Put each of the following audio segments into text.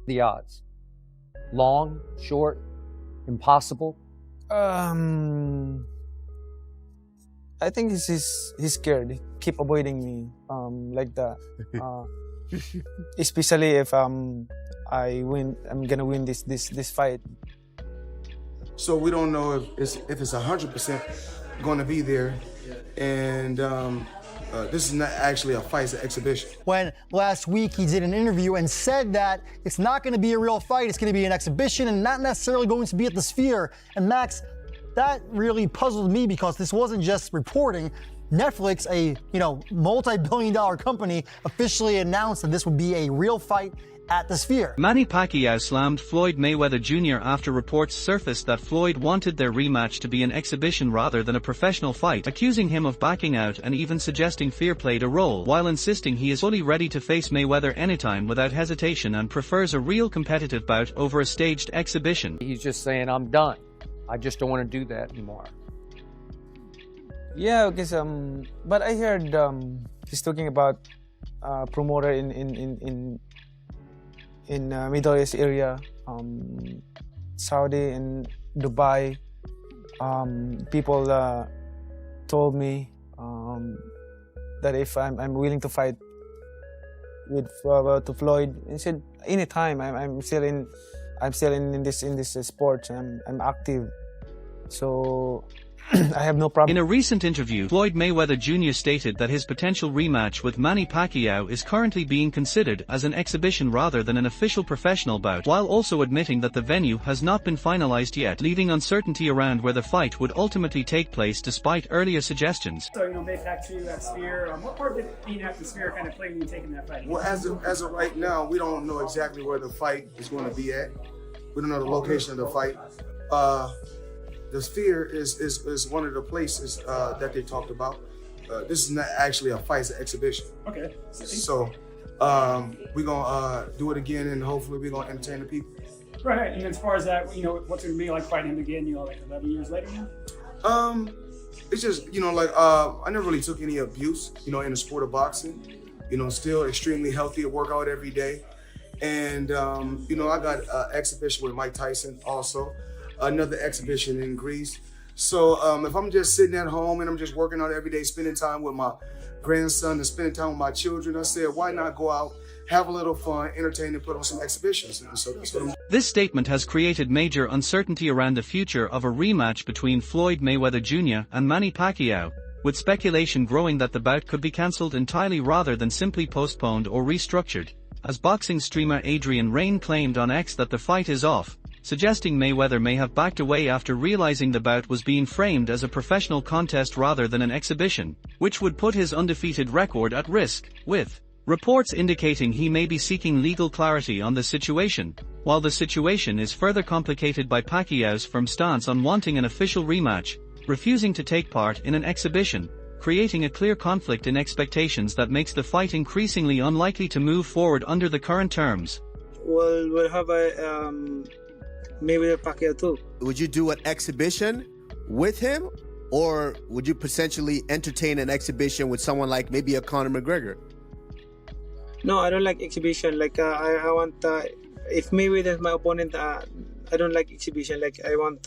The odds? Long, short, impossible? I think he's scared. He keep avoiding me, like that. Especially if I win, I'm gonna win this fight. So we don't know if it's 100% going to be there, and this is not actually a fight; it's an exhibition. When last week he did an interview and said that it's not going to be a real fight, it's going to be an exhibition and not necessarily going to be at the Sphere. And Max, that really puzzled me because this wasn't just reporting. Netflix, a multi-billion-dollar company, officially announced that this would be a real fight at the Sphere. Manny Pacquiao slammed Floyd Mayweather Jr. after reports surfaced that Floyd wanted their rematch to be an exhibition rather than a professional fight, accusing him of backing out and even suggesting fear played a role, while insisting he is fully ready to face Mayweather anytime without hesitation and prefers a real competitive bout over a staged exhibition. He's just saying, I'm done. I just don't want to do that anymore. Yeah, because but I heard he's talking about promoter in Middle East area, Saudi and Dubai. People told me that if I'm willing to fight with to Floyd, he said anytime. I'm still in this sport. I'm active, so I have no problem. In a recent interview, Floyd Mayweather Jr. stated that his potential rematch with Manny Pacquiao is currently being considered as an exhibition rather than an official professional bout, while also admitting that the venue has not been finalized yet, leaving uncertainty around where the fight would ultimately take place despite earlier suggestions. So, back to that Sphere, what part did being at the Sphere kind of play when you taking that fight? Well, as of right now, we don't know exactly where the fight is going to be at. We don't know the location of the fight. The Sphere is one of the places that they talked about. This is not actually a fight, it's an exhibition. Okay. So we're going to do it again, and hopefully we're going to entertain the people. Right, and as far as that, what's it going to be like fighting him again, like 11 years later now? It's just, I never really took any abuse, in the sport of boxing. Still extremely healthy, I work out every day. And, I got an exhibition with Mike Tyson also. Another exhibition in Greece. So if I'm just sitting at home and I'm just working out every day, spending time with my grandson and spending time with my children, I said, why not go out, have a little fun, entertain, and put on some exhibitions? And so that's what I'm... This statement has created major uncertainty around the future of a rematch between Floyd Mayweather Jr. and Manny Pacquiao, with speculation growing that the bout could be cancelled entirely rather than simply postponed or restructured, as boxing streamer Adrian Rain claimed on X that the fight is off, suggesting Mayweather may have backed away after realizing the bout was being framed as a professional contest rather than an exhibition, which would put his undefeated record at risk, with reports indicating he may be seeking legal clarity on the situation, while the situation is further complicated by Pacquiao's firm stance on wanting an official rematch, refusing to take part in an exhibition, creating a clear conflict in expectations that makes the fight increasingly unlikely to move forward under the current terms. Well, we'll have a Mayweather Pacquiao too. Would you do an exhibition with him, or would you potentially entertain an exhibition with someone like maybe a Conor McGregor? No, I don't like exhibition. Like I want if Mayweather is my opponent, I don't like exhibition. Like I want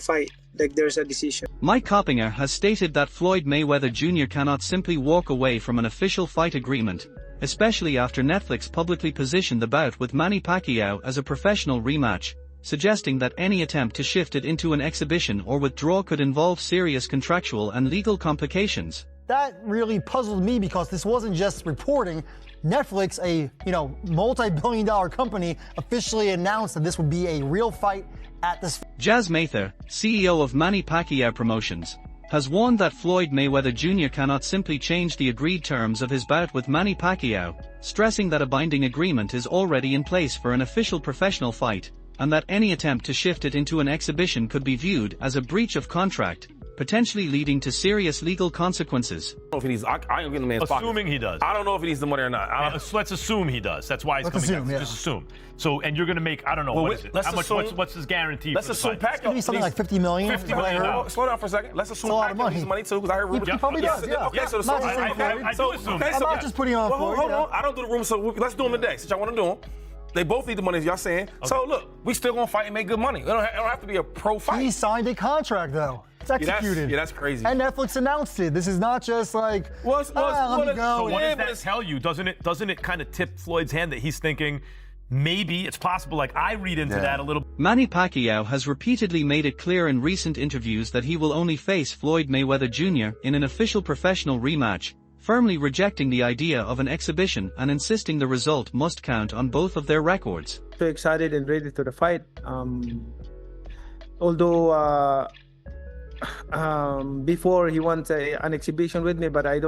fight. Like there's a decision. Mike Coppinger has stated that Floyd Mayweather Jr. cannot simply walk away from an official fight agreement, especially after Netflix publicly positioned the bout with Manny Pacquiao as a professional rematch, suggesting that any attempt to shift it into an exhibition or withdraw could involve serious contractual and legal complications. That really puzzled me because this wasn't just reporting. Netflix, a multi-billion-dollar company, officially announced that this would be a real fight at this. Jazz Mathur, CEO of Manny Pacquiao Promotions, has warned that Floyd Mayweather Jr. cannot simply change the agreed terms of his bout with Manny Pacquiao, stressing that a binding agreement is already in place for an official professional fight, and that any attempt to shift it into an exhibition could be viewed as a breach of contract, potentially leading to serious legal consequences. I don't know if he needs. I ain't getting the man's Assuming pocket. he does. I don't know if he needs the money or not. Let's assume he does. That's why he's Let's coming assume, out. yeah. Just assume. So, and you're going to make, I don't know, Well, what is it? let's How much? assume- What's his guarantee? Let's for the assume fight? Pacquiao Maybe something needs- like 50 million. 50 what I million. heard. Slow down for a second. Let's assume a lot of Pacquiao needs money. money too, because I heard rumors. He probably does, yeah. Okay, so Not just saying Floyd. I do assume. Okay, I'm so not just putting on well, Floyd, hold yeah. on. I don't do the rumors, so let's do them today. Since y'all want to do them, they both need the money, as y'all saying. So look, we still gonna fight and make good money. It don't have to be a pro fight. He signed a contract, though. It's executed. Yeah, that's crazy. And Netflix announced it. This is not just like, let me So go. what Yeah, does but that tell you? Doesn't it kind of tip Floyd's hand that he's thinking maybe it's possible? Like I read into that a little. Manny Pacquiao has repeatedly made it clear in recent interviews that he will only face Floyd Mayweather Jr. in an official professional rematch, firmly rejecting the idea of an exhibition and insisting the result must count on both of their records. So excited and ready to the fight. Although before he wants an exhibition with me, but I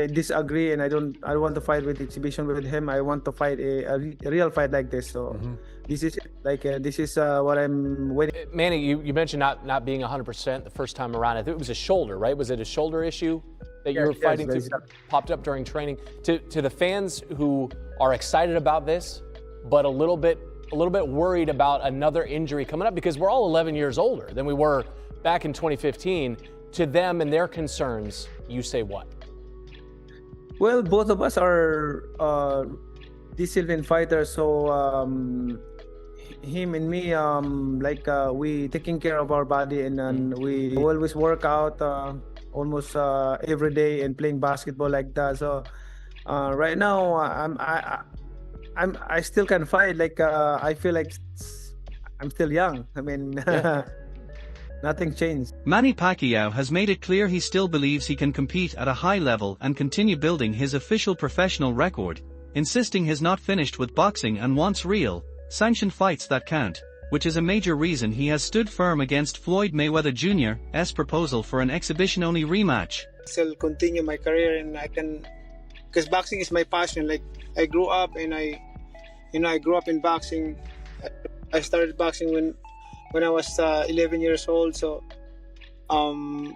disagree, and I don't want to fight with exhibition with him. I want to fight a real fight like this. So this is it. Like this is what I'm waiting. Manny, you mentioned not being 100% the first time around. I think it was a shoulder, right? Was it a shoulder issue that you were fighting through? Popped up during training. To the fans who are excited about this, but a little bit worried about another injury coming up, because we're all 11 years older than we were back in 2015. To them and their concerns, you say what? Well, both of us are disciplined fighters, so him and me, we taking care of our body, and we always work out almost every day and playing basketball like that. So right now, I still can fight. Like I feel like I'm still young. I mean. Nothing changed. Manny Pacquiao has made it clear he still believes he can compete at a high level and continue building his official professional record, insisting he's not finished with boxing and wants real, sanctioned fights that count, which is a major reason he has stood firm against Floyd Mayweather Jr.'s proposal for an exhibition-only rematch. I'll continue my career, and I can, because boxing is my passion. Like I grew up, and I grew up in boxing. I started boxing when I was 11 years old. So I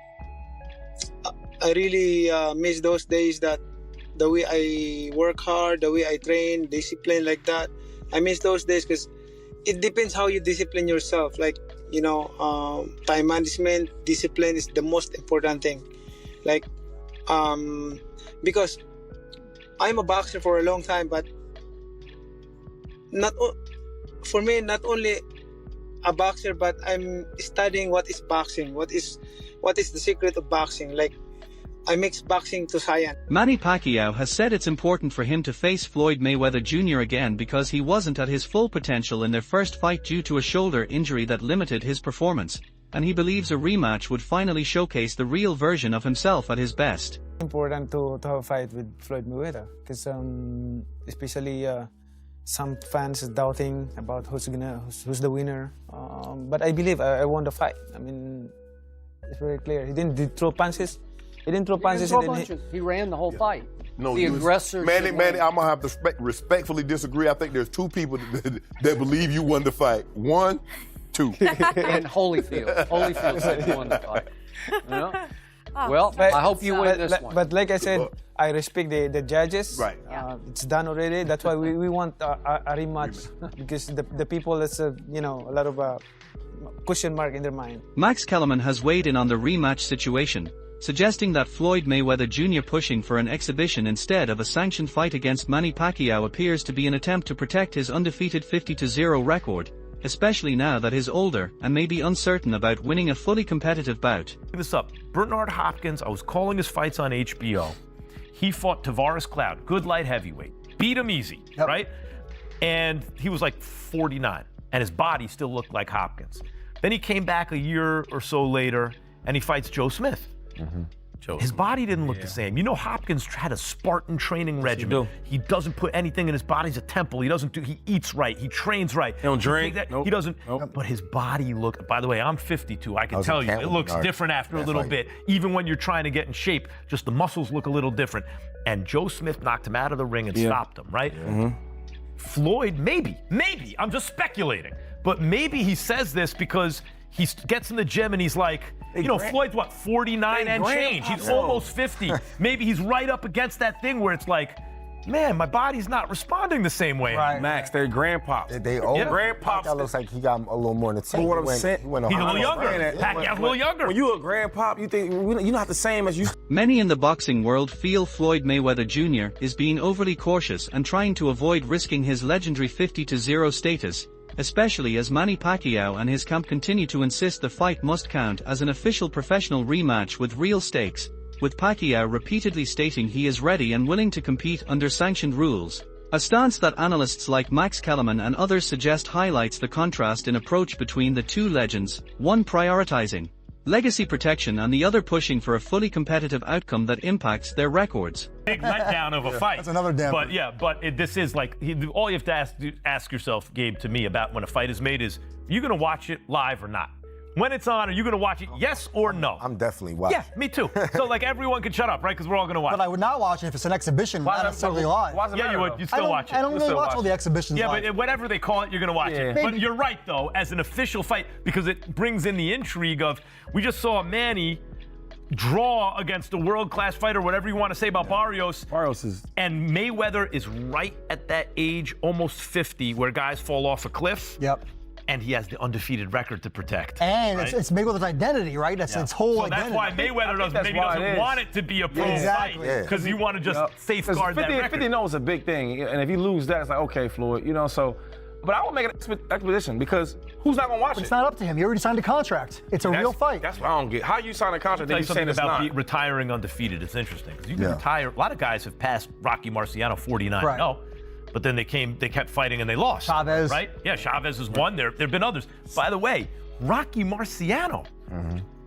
really miss those days, that the way I work hard, the way I train, discipline like that. I miss those days, because it depends how you discipline yourself. Like, time management, discipline is the most important thing. Like, because I'm a boxer for a long time, but not only a boxer, but I'm studying what is boxing, what is the secret of boxing. Like, I mix boxing to science. Manny Pacquiao has said it's important for him to face Floyd Mayweather Jr. again because he wasn't at his full potential in their first fight due to a shoulder injury that limited his performance, and he believes a rematch would finally showcase the real version of himself at his best. Important to have a fight with Floyd Mayweather, because especially some fans are doubting about who's the winner. But I believe I won the fight. I mean, it's very clear. He didn't throw punches. He didn't throw punches. He ran the whole fight. No, the aggressor. Manny, I'm gonna have to respectfully disagree. I think there's two people that believe you won the fight. One, two. And Holyfield. Holyfield said you won the fight. Well, I hope you win this one. But like I said, I respect the judges. Right. It's done already. That's why we want a rematch, because the people, that's a lot of question mark in their mind. Max Kellerman has weighed in on the rematch situation, suggesting that Floyd Mayweather Jr. pushing for an exhibition instead of a sanctioned fight against Manny Pacquiao appears to be an attempt to protect his undefeated 50-0 record, especially now that he's older and may be uncertain about winning a fully competitive bout. Look this up. Bernard Hopkins, I was calling his fights on HBO. He fought Tavares Cloud, good light heavyweight. Beat him easy, right? And he was like 49, and his body still looked like Hopkins. Then he came back a year or so later, and he fights Joe Smith. His body didn't look the same. Hopkins had a Spartan training regimen. He doesn't put anything in his body. He's a temple. He eats right. He trains right. He don't drink. He doesn't. But his body looked, by the way, I'm 52. I can tell you, it looks different after a little bit. Even when you're trying to get in shape, just the muscles look a little different. And Joe Smith knocked him out of the ring and stopped him, right? Floyd, maybe, I'm just speculating, but maybe he says this because he gets in the gym and he's like, Floyd's what, 49 and change. He's almost 50. Maybe he's right up against that thing where it's like, man, my body's not responding the same way. Right. Max, they're grandpops. They old. Grandpops. That looks like he got a little more in the tank. But what I'm saying, he's a little younger. Pacquiao's a little younger. When you a grandpop, you think you're not the same as you. Many in the boxing world feel Floyd Mayweather Jr. is being overly cautious and trying to avoid risking his legendary 50-0 status, especially as Manny Pacquiao and his camp continue to insist the fight must count as an official professional rematch with real stakes, with Pacquiao repeatedly stating he is ready and willing to compete under sanctioned rules. A stance that analysts like Max Kellerman and others suggest highlights the contrast in approach between the two legends, one prioritizing legacy protection and the other pushing for a fully competitive outcome that impacts their records. Big letdown of a fight. That's another damn. But this is like, all you have to ask yourself, Gabe, to me about when a fight is made is, are you going to watch it live or not? When it's on, are you going to watch it, yes or no? I'm definitely watching. Yeah, me too. So, like, everyone can shut up, right? Because we're all going to watch. But I would not watch it if it's an exhibition, not necessarily live. Yeah, you would. You'd still watch it. I don't really watch all the exhibitions live. Yeah, but whatever they call it, you're going to watch it. But you're right, though, as an official fight, because it brings in the intrigue of, we just saw Manny draw against a world-class fighter, whatever you want to say about Barrios. Barrios is... And Mayweather is right at that age, almost 50, where guys fall off a cliff. Yep. And he has the undefeated record to protect. And right? it's Mayweather's identity, right? That's its whole identity. That's why Mayweather doesn't want it to be a pro fight, because you want to just safeguard that record. 50-0 is a big thing, and if you lose that, it's like, okay, Floyd, so. But I would make an expedition, because who's not gonna watch it? It's not up to him. He already signed a contract. It's a real fight. That's what I don't get. How you sign a contract that you saying it's not? Retiring undefeated. It's interesting because you can retire. A lot of guys have passed Rocky Marciano 49. Right. No. But then they kept fighting and they lost. Chavez. Right? Yeah, Chavez is one. There have been others. By the way, Rocky Marciano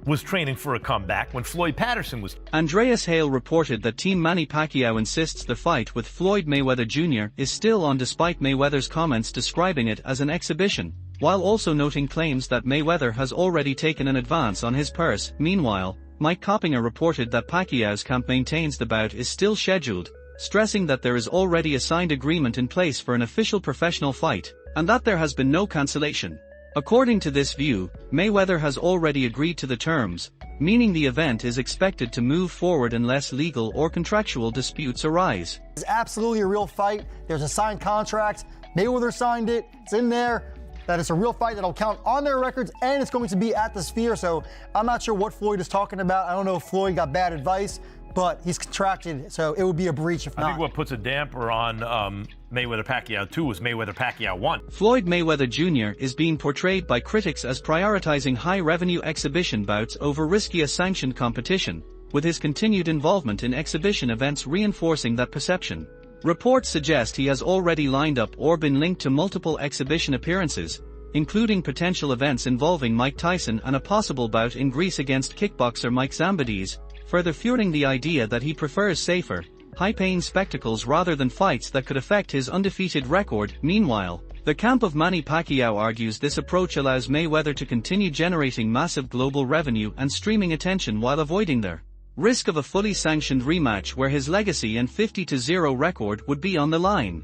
was training for a comeback when Floyd Patterson was. Andreas Hale reported that Team Manny Pacquiao insists the fight with Floyd Mayweather Jr. is still on despite Mayweather's comments describing it as an exhibition, while also noting claims that Mayweather has already taken an advance on his purse. Meanwhile, Mike Coppinger reported that Pacquiao's camp maintains the bout is still scheduled, stressing that there is already a signed agreement in place for an official professional fight, and that there has been no cancellation. According to this view, Mayweather has already agreed to the terms, meaning the event is expected to move forward unless legal or contractual disputes arise. It's absolutely a real fight. There's a signed contract. Mayweather signed it. It's in there. That it's a real fight that'll count on their records, and it's going to be at the Sphere. So I'm not sure what Floyd is talking about. I don't know if Floyd got bad advice, but he's contracted, so it would be a breach if not. I think what puts a damper on Mayweather-Pacquiao 2 was Mayweather-Pacquiao 1. Floyd Mayweather Jr. is being portrayed by critics as prioritizing high-revenue exhibition bouts over riskier sanctioned competition, with his continued involvement in exhibition events reinforcing that perception. Reports suggest he has already lined up or been linked to multiple exhibition appearances, including potential events involving Mike Tyson and a possible bout in Greece against kickboxer Mike Zambidis, further fueling the idea that he prefers safer, high-paying spectacles rather than fights that could affect his undefeated record. Meanwhile, the camp of Manny Pacquiao argues this approach allows Mayweather to continue generating massive global revenue and streaming attention while avoiding the risk of a fully sanctioned rematch where his legacy and 50-0 record would be on the line.